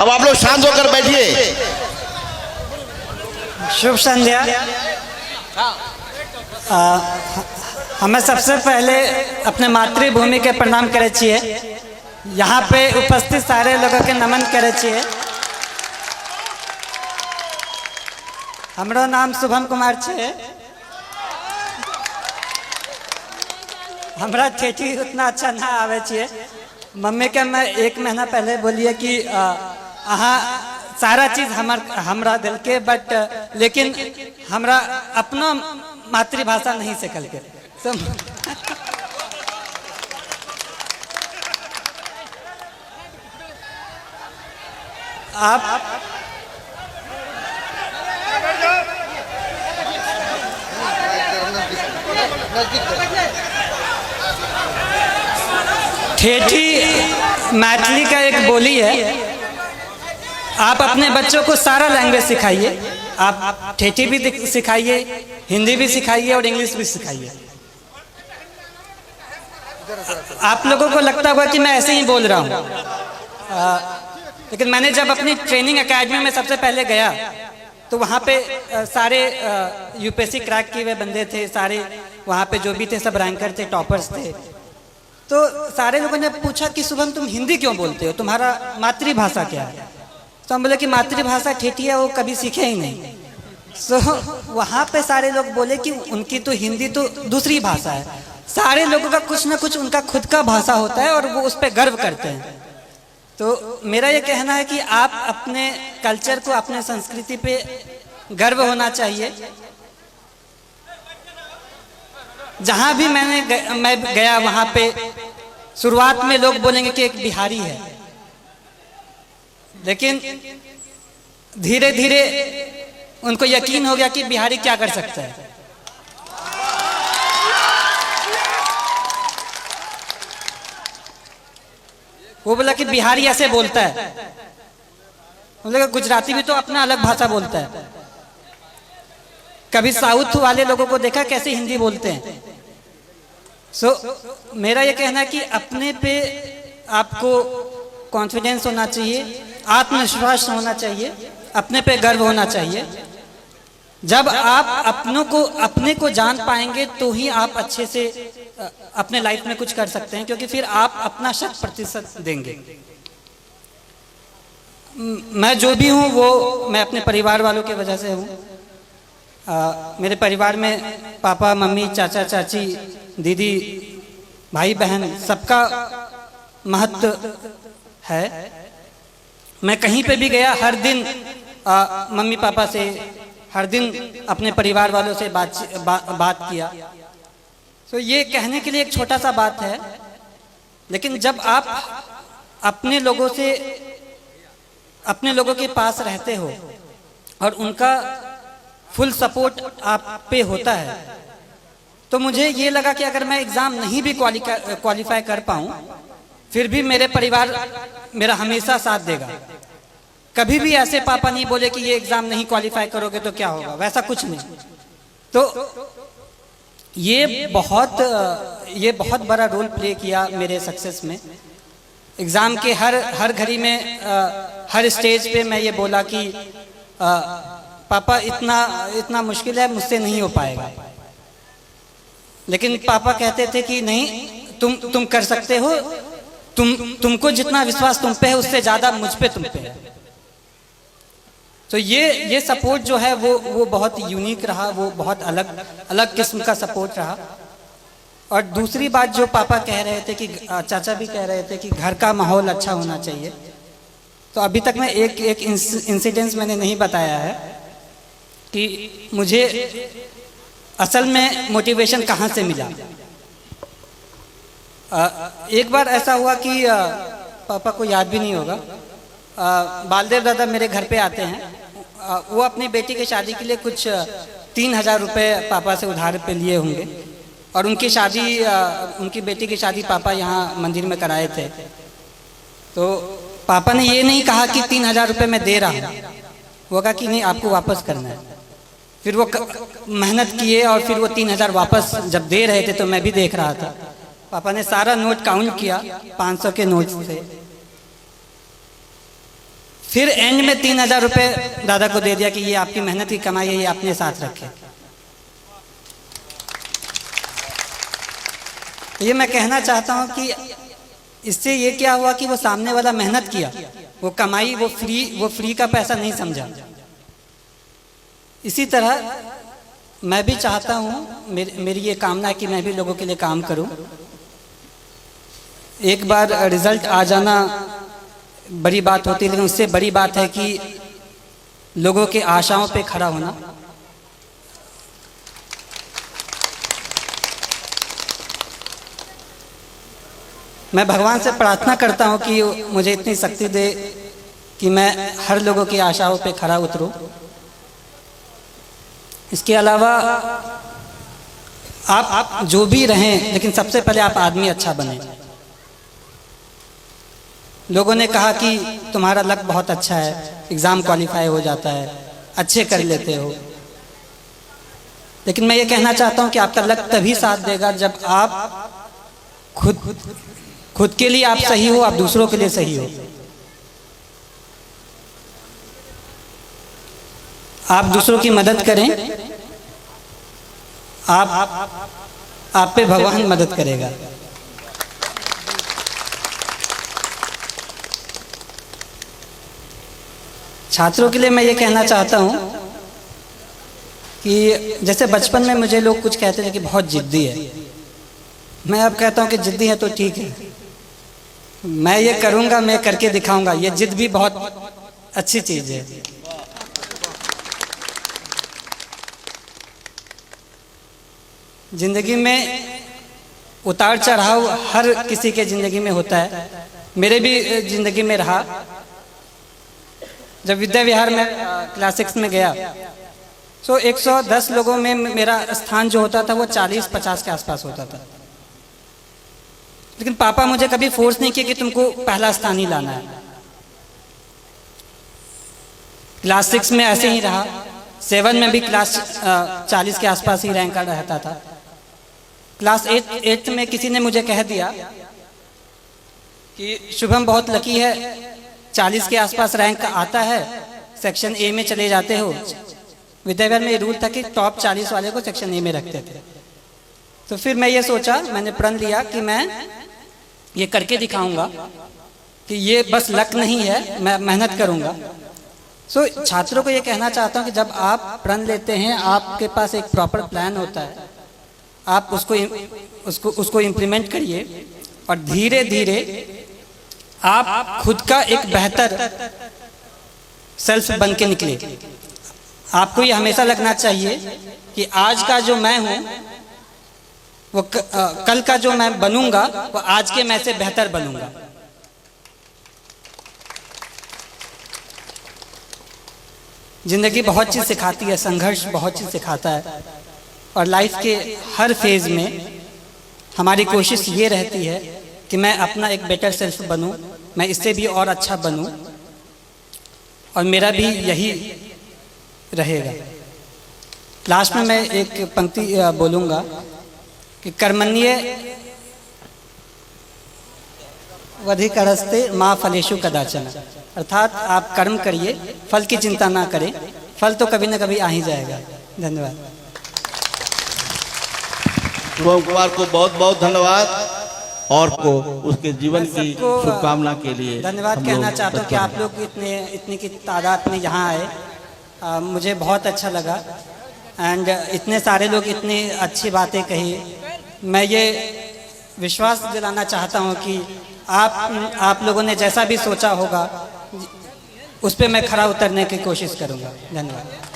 अब आप लोग शांत होकर बैठिए। शुभ संध्या। हमें सबसे पहले अपने मातृभूमि के प्रणाम करे छिए। यहाँ पे उपस्थित सारे लोगों के नमन करे छिए। हमरो नाम शुभम कुमार छे। हमरा ठेठी उतना अच्छा ना आवे छिए। मम्मी के मैं 1 महीना पहले बोलिए कि अहाँ सारा चीज हमरा दिल के, बट लेकिन हमरा अपना मातृभाषा नहीं सीखल के। आप ठेठी मैथिली का एक बोली है। आप अपने बच्चों को सारा लैंग्वेज सिखाइए। आप ठेठी भी सिखाइए, हिंदी भी सिखाइए और इंग्लिश भी सिखाइए। आप लोगों को लगता होगा कि मैं ऐसे ही बोल रहा हूँ, लेकिन मैंने जब अपनी ट्रेनिंग एकेडमी में सबसे पहले गया तो वहाँ पे सारे यूपीएससी क्रैक किए हुए बंदे थे। सारे वहाँ पे जो भी थे सब रैंकर थे, टॉपर्स थे। तो सारे लोगों ने पूछा कि शुभम तुम हिंदी क्यों बोलते हो, तुम्हारा मातृभाषा क्या है? तो हम बोले कि मातृभाषा ठेठी है, वो कभी सीखे ही नहीं। सो वहाँ पे सारे लोग बोले कि उनकी तो हिंदी तो दूसरी भाषा है। सारे लोगों का कुछ ना कुछ उनका खुद का भाषा होता है और वो उस पर गर्व करते हैं। तो मेरा ये कहना है कि आप अपने कल्चर को, अपने संस्कृति पे गर्व होना चाहिए। जहाँ भी मैं गया वहाँ पे शुरुआत में लोग बोलेंगे कि एक बिहारी है, लेकिन धीरे धीरे उनको यकीन हो गया कि बिहारी क्या कर सकता है। वो बोला कि बिहारी ऐसे बोलता है। बोला गुजराती भी तो अपना अलग भाषा बोलता है। कभी साउथ वाले लोगों को देखा कैसे हिंदी बोलते हैं। मेरा ये कहना है कि अपने पे आपको कॉन्फिडेंस होना चाहिए, आत्मविश्वास होना चाहिए, अपने पे गर्व होना चाहिए। जब आप अपने को जान पाएंगे तो ही आप अच्छे से अपने लाइफ में कुछ कर सकते हैं, क्योंकि फिर आप अपना 100% देंगे। मैं जो भी हूँ वो मैं अपने परिवार वालों की वजह से हूँ। मेरे परिवार में पापा मम्मी, चाचा चाची, दीदी, भाई बहन, सबका महत्व है। मैं कहीं पे भी गया, हर दिन मम्मी पापा से, हर दिन अपने परिवार वालों से बात किया। तो ये कहने के लिए एक छोटा सा बात है, लेकिन जब आप अपने लोगों के पास रहते हो और उनका फुल सपोर्ट आप पे होता है, तो मुझे ये लगा कि अगर मैं एग्ज़ाम नहीं भी क्वालिफाई कर पाऊँ, फिर भी मेरे परिवार मेरा हमेशा साथ देगा। कभी भी ऐसे पापा नहीं बोले कि ये एग्ज़ाम नहीं क्वालिफाई करोगे तो क्या होगा, वैसा कुछ नहीं। तो ये बहुत बड़ा रोल प्ले किया मेरे सक्सेस में। एग्ज़ाम के हर घड़ी में, हर स्टेज पे मैं ये बोला कि पापा इतना मुश्किल है, मुझसे नहीं हो पाएगा। लेकिन पापा कहते थे कि नहीं, तुम कर सकते हो, तुमको जितना विश्वास तुम पे है उससे ज़्यादा मुझ पे तुम पे है। तो ये सपोर्ट जो है वो बहुत यूनिक रहा, वो बहुत अलग किस्म का सपोर्ट रहा। और दूसरी बात जो पापा कह रहे थे कि चाचा भी कह रहे थे कि घर का माहौल अच्छा होना चाहिए। तो अभी तक मैं एक इंसिडेंस मैंने नहीं बताया है कि मुझे असल में मोटिवेशन कहाँ से मिला। एक बार ऐसा हुआ कि पापा को याद भी नहीं होगा, बालदेव दादा मेरे घर पे आते हैं। वो अपनी बेटी की शादी के लिए कुछ 3000 रुपये पापा से उधार पे लिए होंगे, और उनकी बेटी की शादी पापा यहाँ मंदिर में कराए थे। तो पापा ने ये नहीं कहा कि 3000 रुपये मैं दे रहा हूँ, वो कहा कि नहीं, आपको वापस करना है। फिर वो मेहनत किए और फिर वो 3000 वापस जब दे रहे थे तो मैं भी देख रहा था। पापा ने सारा नोट काउंट किया 500 के नोट से, फिर एंड में 3,000 रुपये दादा को दे दिया कि ये आपकी मेहनत की कमाई है, ये अपने साथ रखे। ये मैं कहना चाहता हूँ कि इससे ये क्या हुआ कि वो सामने वाला मेहनत किया, वो कमाई, वो फ्री का पैसा नहीं समझा। इसी तरह मैं भी चाहता हूँ, मेरी ये कामना है कि मैं भी लोगों के लिए काम करूँ। एक बार रिजल्ट आ जाना बड़ी बात होती है, लेकिन उससे बड़ी बात है कि लोगों के आशाओं पे खड़ा होना। मैं भगवान से प्रार्थना करता हूँ कि मुझे इतनी शक्ति दे कि मैं हर लोगों की आशाओं पे खड़ा उतरूँ। इसके अलावा आप जो भी रहें, लेकिन सबसे पहले आप आदमी अच्छा बने। लोगों ने कहा कि तुम्हारा लक बहुत अच्छा है, एग्ज़ाम क्वालिफाई हो जाता है, अच्छे कर लेते हो, लेकिन मैं ये कहना चाहता हूँ कि आपका लक तभी साथ देगा जब आप खुद के लिए आप सही हो, आप दूसरों के लिए सही हो। आप दूसरों की मदद करें, आप पे भगवान मदद करेगा। छात्रों के लिए मैं ये कहना चाहता हूँ कि जैसे बचपन में मुझे लोग कुछ कहते थे कि बहुत जिद्दी है, मैं अब कहता हूँ कि जिद्दी है तो ठीक है, मैं ये करूँगा, मैं करके दिखाऊंगा। ये जिद भी बहुत अच्छी चीज़ है। जिंदगी में उतार चढ़ाव हर किसी के जिंदगी में होता है, मेरे भी जिंदगी में रहा। जब विद्या विहार में क्लास 6 में गया तो 110 लोगों में मेरा स्थान जो होता था वो 40-50 के आसपास होता था, लेकिन पापा मुझे कभी फोर्स नहीं किया कि तुमको पहला स्थान ही लाना है। क्लास 6 में ऐसे ही रहा, 7 में भी क्लास 40 के आसपास ही रैंक रहता था। क्लास 8 में किसी ने मुझे कह दिया कि शुभम बहुत लकी है, 40 के आसपास रैंक आता है, सेक्शन ए में चले जाते हो। विद्याविहार में रूल था कि टॉप 40 वाले को सेक्शन ए में रखते थे। तो फिर मैं ये सोचा, मैंने प्रण लिया कि मैं ये करके दिखाऊंगा कि ये बस लक नहीं है, मैं मेहनत करूंगा। सो छात्रों को ये कहना चाहता हूँ कि जब आप प्रण लेते हैं, आपके पास एक प्रॉपर प्लान होता है, आप उसको इम्प्लीमेंट करिए और धीरे धीरे आप खुद का एक बेहतर सेल्फ बन के निकले। आपको ये हमेशा लगना चाहिए कि आज का जो मैं हूँ वो कल का जो मैं बनूंगा वो आज के मैं से बेहतर बनूंगा। जिंदगी बहुत चीज़ सिखाती है, संघर्ष बहुत चीज़ सिखाता है, और लाइफ के हर फेज में हमारी कोशिश ये रहती है कि मैं अपना एक बेटर सेल्फ बनूं, मैं इससे भी और अच्छा बनूं, और मेरा भी यही रहेगा। लास्ट में मैं एक पंक्ति बोलूँगा कि कर्मण्ये वधिकरस्ते माँ फलेषु कदाचन, अर्थात आप कर्म करिए, फल की चिंता ना करें, फल तो कभी ना कभी आ ही जाएगा। धन्यवाद। शुभम कुमार को बहुत बहुत धन्यवाद और को उसके जीवन की शुभकामना के लिए धन्यवाद कहना चाहता हूँ कि आप लोग इतनी की तादाद में यहाँ आए, मुझे बहुत अच्छा लगा। एंड इतने सारे लोग इतनी अच्छी बातें कही। मैं ये विश्वास दिलाना चाहता हूँ कि आप लोगों ने जैसा भी सोचा होगा उस पर मैं खरा उतरने की कोशिश करूँगा। धन्यवाद।